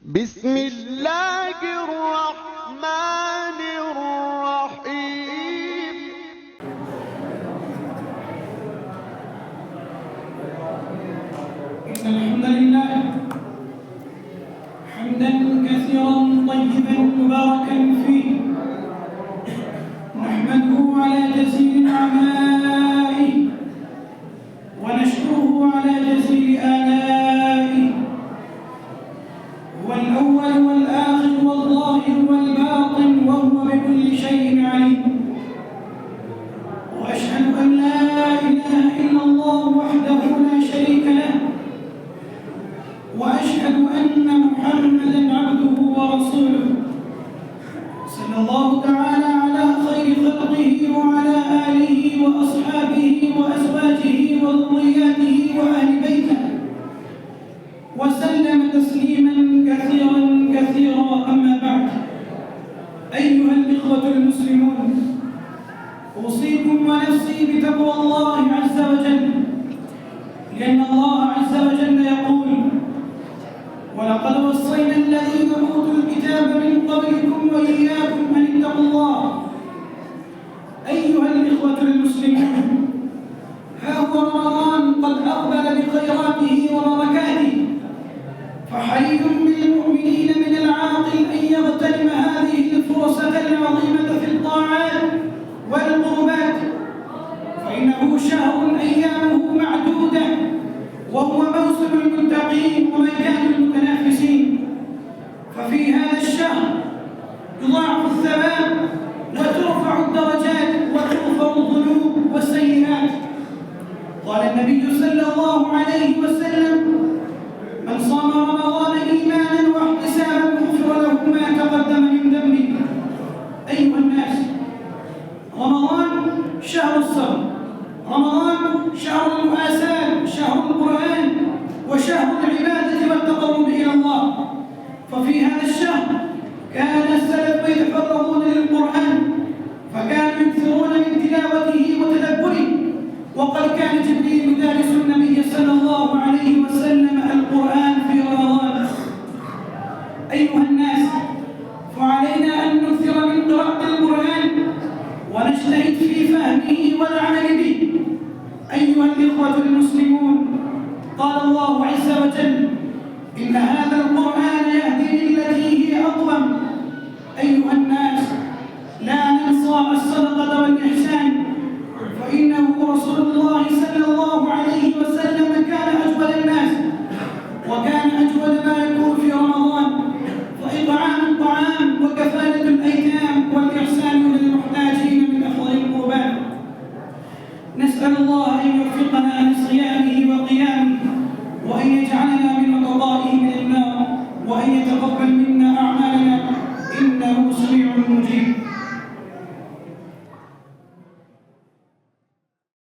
بسم الله الرحمن الرحيم. إن الحمد لله حمدا كثيرا طيبا مباركا فيه، نحمده على جزيل نعمائه ونشكره على جزيل آلائه. هو الأول والآخر والظاهر والباطن وهو بكل شيء عليم. وأشهد أن لا إله إلا الله وحده لا شريك له، وأشهد أن محمدًا عبده ورسوله، صلى الله تعالى على خير خلقه وعلى آله وأصحابه وأزواجه وذرياته وأهل بيته، وسلم تسليمًا كثيرًا كثيرًا. أما بعد، أيها الإخوة المسلمون، أوصيكم ونفسي بتقوى الله عز وجل، لأن الله عز وجل يقول: ولقد وصينا الذين أوتوا الكتاب من قبلكم وإياكم أن اتقوا الله. أيها الإخوة المسلمون، ها هو رمضان قد أقبل بخيراته وبركاته، فحري بالمؤمنين من العاقل أن يغتنم هذه الفرصة العظيمة في الطاعات والقربات، فإنه شهر أيامه معدودة، وهو موسم المتقين وميدان المتنافسين. ففي هذا الشهر يضاعف الثواب وترفع الدرجات وتغفر الذنوب والسيئات. قال النبي صلى الله عليه وسلم: من صام رمضان إيمانا واحتسابا غفر له ما تقدم من ذنبه. أيها الناس، رمضان شهر الصبر، رمضان شهر المؤاساة، شهر القرآن، وشهر العبادة والتقرب إلى الله. ففي هذا الشهر كان السلف يتفرغون للقرآن، فكانوا يكثرون من تلاوته وتدبره، وقد كان جبريل يدارس النبي صلى الله عليه وسلم القرآن في رمضان. أيها